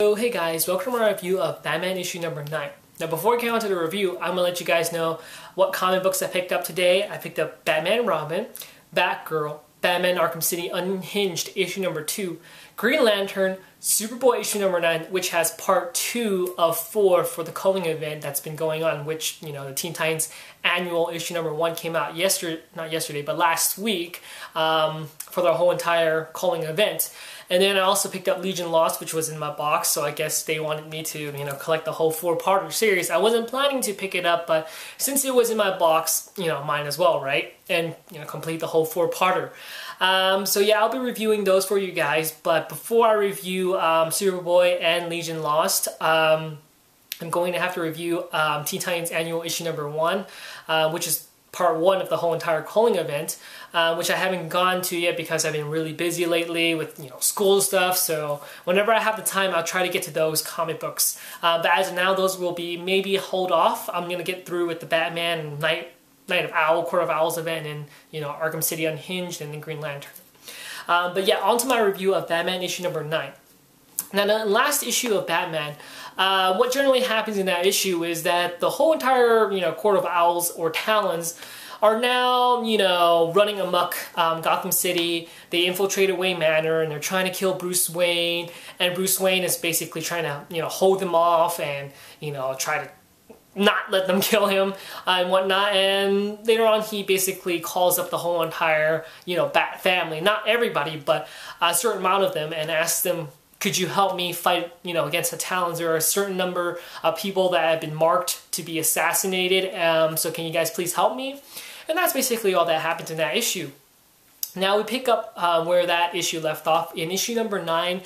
So hey guys, welcome to my review of Batman issue number 9. Now before we get on to the review, I'm going to let you guys know what comic books I picked up today. I picked up Batman and Robin, Batgirl, Batman Arkham City Unhinged issue number 2, Green Lantern, Superboy issue number 9, which has part 2 of 4 for the culling event that's been going on, which, you know, the Teen Titans annual issue number 1 came out last week for the whole entire culling event. And then I also picked up Legion Lost, which was in my box, so I guess they wanted me to, you know, collect the whole 4-part series. I wasn't planning to pick it up, but since it was in my box, you know, mine as well, right? And, you know, complete the whole 4-parter. So yeah, I'll be reviewing those for you guys, but before I review Superboy and Legion Lost, I'm going to have to review Teen Titans Annual Issue number 1, which is part 1 of the whole entire culling event, which I haven't gone to yet because I've been really busy lately with, you know, school stuff. So whenever I have the time, I'll try to get to those comic books. But as of now, those will be maybe hold off. I'm gonna get through with the Batman Night of Owl, Court of Owls event, and, you know, Arkham City Unhinged, and then Green Lantern. But yeah, on to my review of Batman issue number 9. Now, the last issue of Batman, what generally happens in that issue is that the whole entire, you know, Court of Owls or Talons are now, you know, running amok Gotham City. They infiltrated Wayne Manor and they're trying to kill Bruce Wayne, and Bruce Wayne is basically trying to, you know, hold them off and, you know, try to not let them kill him and whatnot. And later on, he basically calls up the whole entire, you know, Bat family, not everybody, but a certain amount of them, and asks them, could you help me fight, you know, against the Talons? There are a certain number of people that have been marked to be assassinated, so can you guys please help me? And that's basically all that happens in that issue. Now we pick up where that issue left off. In issue number 9,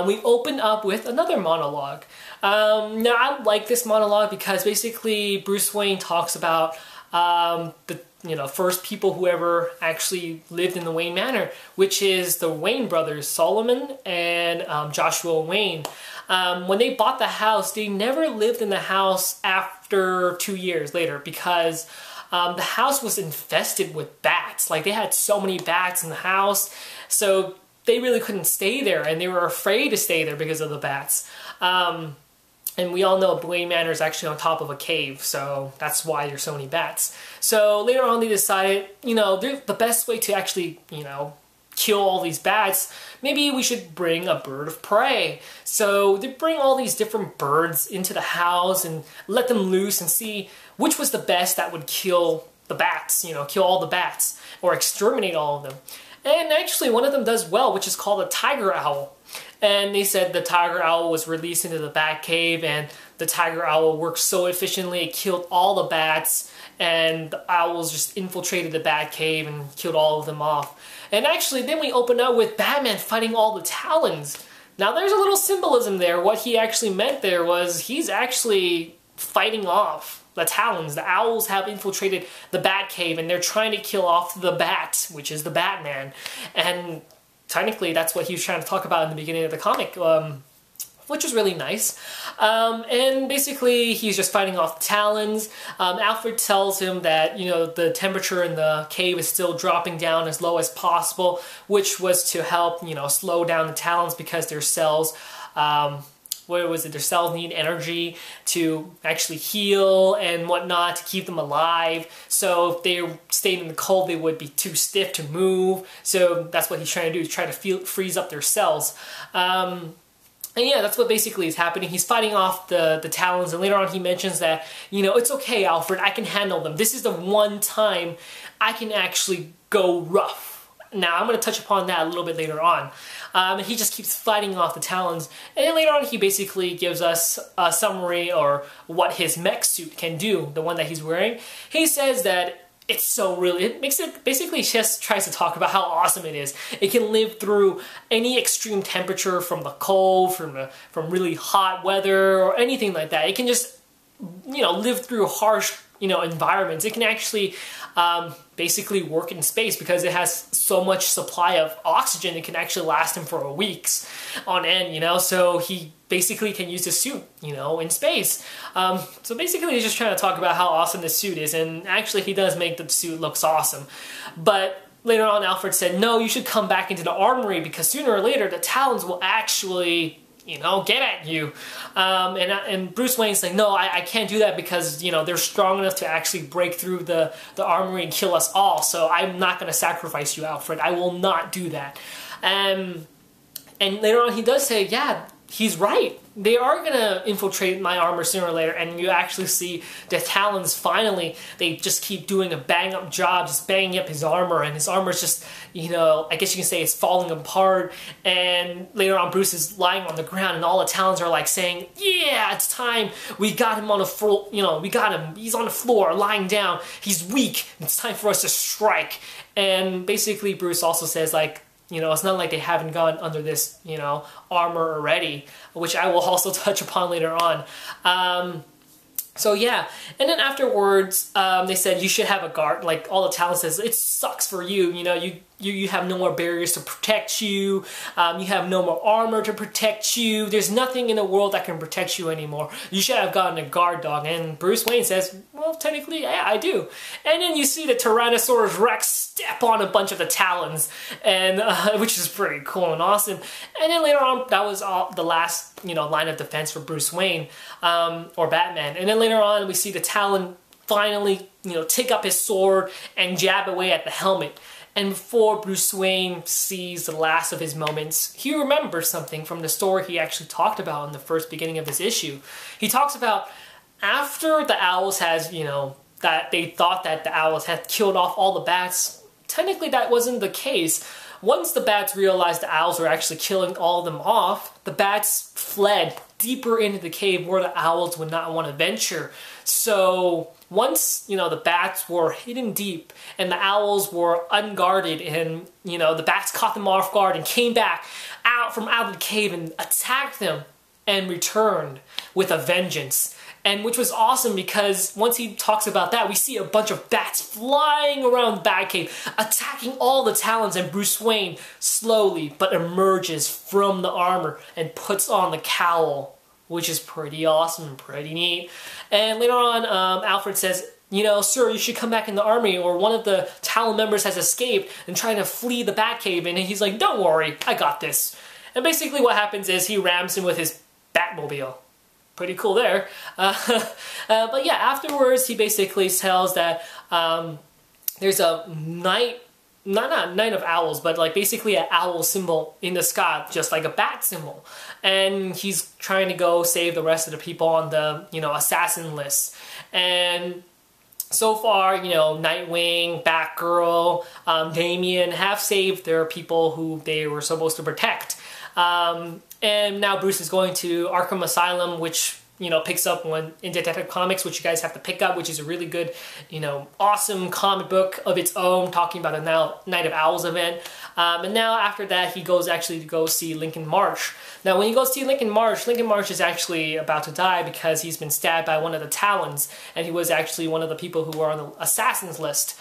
we open up with another monologue. Now I like this monologue because basically Bruce Wayne talks about the, you know, first people who ever actually lived in the Wayne Manor, which is the Wayne brothers, Solomon and Joshua Wayne. When they bought the house, they never lived in the house after 2 years later because the house was infested with bats. Like, they had so many bats in the house, so they really couldn't stay there, and they were afraid to stay there because of the bats. And we all know Wayne Manor is actually on top of a cave, so that's why there's so many bats. So later on they decided, you know, the best way to actually, you know, kill all these bats, maybe we should bring a bird of prey. So they bring all these different birds into the house and let them loose and see which was the best that would kill the bats, you know, kill all the bats or exterminate all of them. And actually one of them does well, which is called a tiger owl. And they said the tiger owl was released into the bat cave, and the tiger owl worked so efficiently it killed all the bats, and the owls just infiltrated the bat cave and killed all of them off. And actually then we open up with Batman fighting all the Talons. Now there's a little symbolism there. What he actually meant there was he's actually fighting off the Talons. The owls have infiltrated the bat cave and they're trying to kill off the bat, which is the Batman. And technically, that's what he was trying to talk about in the beginning of the comic, which was really nice. And basically, he's just fighting off the Talons. Alfred tells him that, you know, the temperature in the cave is still dropping down as low as possible, which was to help, you know, slow down the Talons because their cells, their cells need energy to actually heal and whatnot to keep them alive. So if they stayed in the cold, they would be too stiff to move. So that's what he's trying to do, try to freeze up their cells. And yeah, that's what basically is happening. He's fighting off the Talons, and later on he mentions that, you know, it's okay, Alfred, I can handle them. This is the one time I can actually go rough. Now, I'm going to touch upon that a little bit later on. He just keeps fighting off the Talons, and then later on he basically gives us a summary or what his mech suit can do, the one that he's wearing. He says that it's so really, it makes it, basically just tries to talk about how awesome it is. It can live through any extreme temperature, from the cold, from really hot weather, or anything like that. It can just, you know, live through harsh, you know, environments. It can actually basically work in space because it has so much supply of oxygen. It can actually last him for weeks on end, you know. So he basically can use the suit, you know, in space. So basically he's just trying to talk about how awesome this suit is, and actually he does make the suit looks awesome. But later on Alfred said, no, you should come back into the armory because sooner or later the Talons will actually, you know, get at you. And Bruce Wayne's like, no, I can't do that because, you know, they're strong enough to actually break through the armory and kill us all. So I'm not going to sacrifice you, Alfred. I will not do that. And later on he does say, yeah, he's right. They are going to infiltrate my armor sooner or later, and you actually see the Talons finally, they just keep doing a bang-up job, just banging up his armor, and his armor's just, you know, I guess you can say it's falling apart, and later on Bruce is lying on the ground, and all the Talons are like saying, yeah, it's time, we got him on the floor, you know, we got him, he's on the floor, lying down, he's weak, it's time for us to strike. And basically Bruce also says, like, you know, it's not like they haven't gone under this, you know, armor already, which I will also touch upon later on. So yeah, and then afterwards, they said you should have a guard. Like all the Talons says, it sucks for you. You know, you have no more barriers to protect you. You have no more armor to protect you. There's nothing in the world that can protect you anymore. You should have gotten a guard dog. And Bruce Wayne says, well, technically, yeah, I do. And then you see the Tyrannosaurus Rex step on a bunch of the Talons, and which is pretty cool and awesome. And then later on, that was the last, you know, line of defense for Bruce Wayne or Batman. And then later on, we see the Talon finally, you know, take up his sword and jab away at the helmet. And before Bruce Wayne sees the last of his moments, he remembers something from the story he actually talked about in the first beginning of this issue. He talks about after the Owls has, you know, that they thought that the Owls had killed off all the bats. Technically, that wasn't the case. Once the bats realized the Owls were actually killing all of them off, the bats fled deeper into the cave where the Owls would not want to venture. So once, you know, the bats were hidden deep and the Owls were unguarded, and, you know, the bats caught them off guard and came back out of the cave and attacked them and returned with a vengeance. And which was awesome because once he talks about that, we see a bunch of bats flying around the Batcave, attacking all the Talons, and Bruce Wayne slowly but emerges from the armor and puts on the cowl, which is pretty awesome and pretty neat. And later on, Alfred says, you know, sir, you should come back in the army, or one of the Talon members has escaped and trying to flee the Batcave. And he's like, don't worry, I got this. And basically what happens is he rams him with his Batmobile. Pretty cool there. But yeah, afterwards he basically tells that there's a night, not a night of owls, but like basically an owl symbol in the sky, just like a bat symbol. And he's trying to go save the rest of the people on the, you know, assassin list. And so far, you know, Nightwing, Batgirl, Damian have saved their people who they were supposed to protect. And now Bruce is going to Arkham Asylum, which, you know, picks up in Detective Comics, which you guys have to pick up, which is a really good, you know, awesome comic book of its own, talking about a Night of Owls event. And now after that, he goes actually to go see Lincoln March. Now, when he goes to see Lincoln March is actually about to die because he's been stabbed by one of the Talons, and he was actually one of the people who were on the assassins list.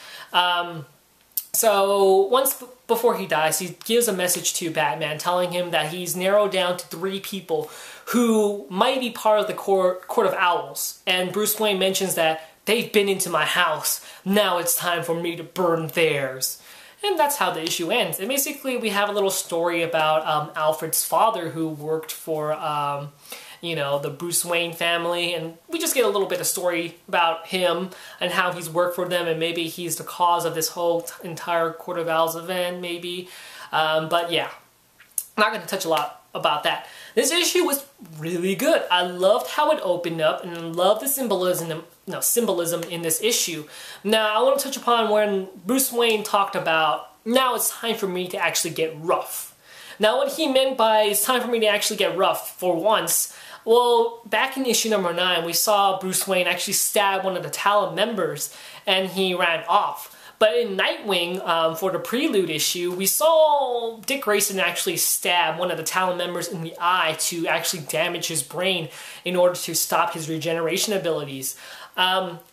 So once before he dies, he gives a message to Batman telling him that he's narrowed down to 3 people who might be part of the Court of Owls. And Bruce Wayne mentions that they've been into my house. Now it's time for me to burn theirs. And that's how the issue ends. And basically we have a little story about Alfred's father who worked for you know, the Bruce Wayne family, and we just get a little bit of story about him and how he's worked for them, and maybe he's the cause of this whole entire Court of Owls event, maybe. But yeah, I'm not going to touch a lot about that. This issue was really good. I loved how it opened up, and I love the symbolism in this issue. Now, I want to touch upon when Bruce Wayne talked about, now it's time for me to actually get rough. Now, what he meant by it's time for me to actually get rough for once, well, back in issue number 9, we saw Bruce Wayne actually stab one of the Talon members, and he ran off. But in Nightwing, for the Prelude issue, we saw Dick Grayson actually stab one of the Talon members in the eye to actually damage his brain in order to stop his regeneration abilities.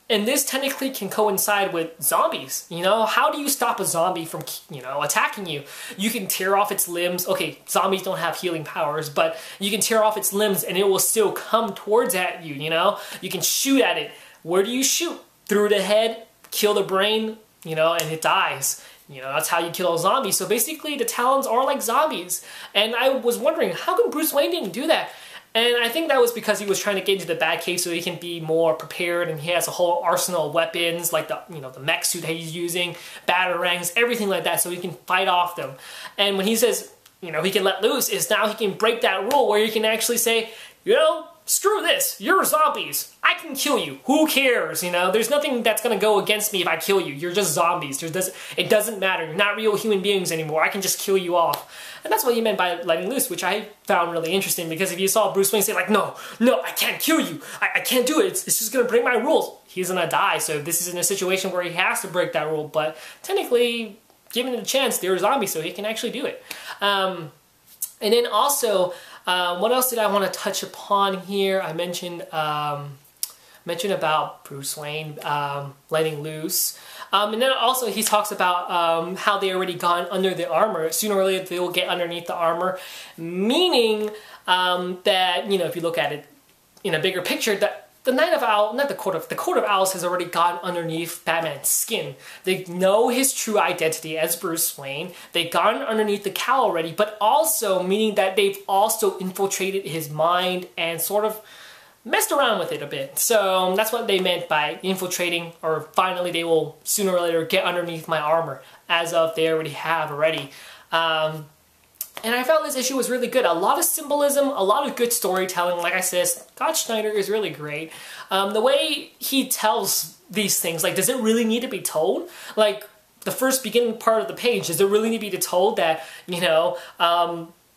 And this technically can coincide with zombies. You know, how do you stop a zombie from, you know, attacking you? You can tear off its limbs. Okay, zombies don't have healing powers, but you can tear off its limbs and it will still come towards at you, you know? You can shoot at it. Where do you shoot? Through the head, kill the brain, you know, and it dies. You know, that's how you kill a zombie. So basically the Talons are like zombies. And I was wondering, how come Bruce Wayne didn't do that? And I think that was because he was trying to get into the Batcave so he can be more prepared, and he has a whole arsenal of weapons, like the, you know, the mech suit that he's using, batarangs, everything like that, so he can fight off them. And when he says, you know, he can let loose, is now he can break that rule where you can actually say, you know, screw this, you're zombies, I can kill you, who cares, you know, there's nothing that's gonna go against me if I kill you, you're just zombies, it doesn't matter, you're not real human beings anymore, I can just kill you off. And that's what he meant by letting loose, which I found really interesting, because if you saw Bruce Wayne say like, no, I can't kill you, I can't do it, it's just gonna break my rules, he's gonna die, so this is in a situation where he has to break that rule, but technically, given it a chance, they're a zombie, so he can actually do it. And then also, what else did I want to touch upon here? I mentioned about Bruce Wayne letting loose. And then also he talks about how they already gone under the armor. Sooner or later they will get underneath the armor. Meaning that, you know, if you look at it in a bigger picture, that the Night of Owl, not the Court of Owls has already gone underneath Batman's skin. They know his true identity as Bruce Wayne. They've gone underneath the cowl already, but also meaning that they've also infiltrated his mind and sort of messed around with it a bit. So that's what they meant by infiltrating, or finally they will sooner or later get underneath my armor, as of they already have already. And I felt this issue was really good. A lot of symbolism, a lot of good storytelling. Like I said, Scott Snyder is really great. The way he tells these things, like, does it really need to be told? Like, the first beginning part of the page, does it really need to be told that, you know,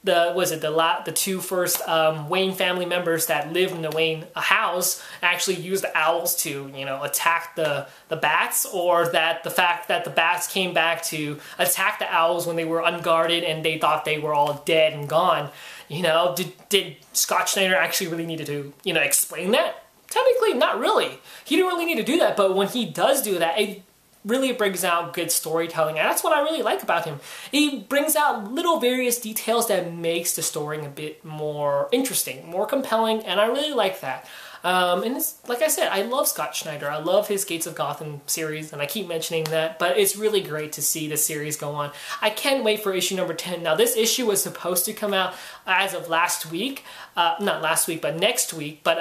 the two first Wayne family members that lived in the Wayne house actually used the owls to, you know, attack the bats, or that the fact that the bats came back to attack the owls when they were unguarded and they thought they were all dead and gone. You know, did Scott Snyder actually really need to, you know, explain that? Technically, not really. He didn't really need to do that, but when he does do that, it really brings out good storytelling, and that's what I really like about him. He brings out little various details that makes the story a bit more interesting, more compelling, and I really like that. And it's, like I said, I love Scott Snyder. I love his Gates of Gotham series, and I keep mentioning that, but it's really great to see the series go on. I can't wait for issue number 10. Now, this issue was supposed to come out as of last week. Not last week, but next week, but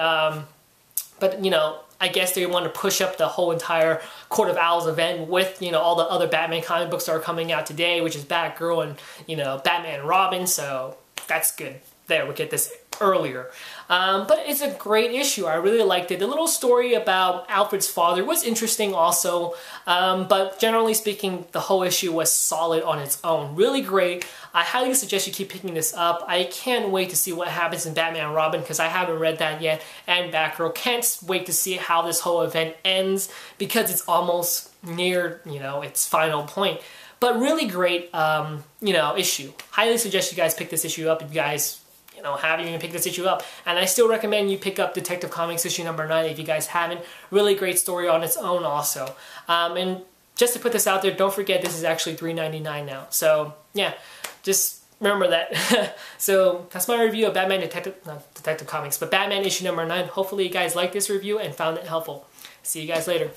you know, I guess they want to push up the whole entire Court of Owls event with, you know, all the other Batman comic books that are coming out today, which is Batgirl and, you know, Batman and Robin, so that's good. There, we get this earlier. But it's a great issue. I really liked it. The little story about Alfred's father was interesting also, but generally speaking, the whole issue was solid on its own. Really great. I highly suggest you keep picking this up. I can't wait to see what happens in Batman and Robin, because I haven't read that yet, and Batgirl. Can't wait to see how this whole event ends, because it's almost near, you know, its final point. But really great, you know, issue. Highly suggest you guys pick this issue up if you guys, you know, haven't even picked this issue up. And I still recommend you pick up Detective Comics issue number 9 if you guys haven't. Really great story on its own also. And just to put this out there, don't forget this is actually $3.99 now. So yeah, just remember that. So that's my review of Batman Detective Comics, but Batman issue number 9. Hopefully you guys liked this review and found it helpful. See you guys later.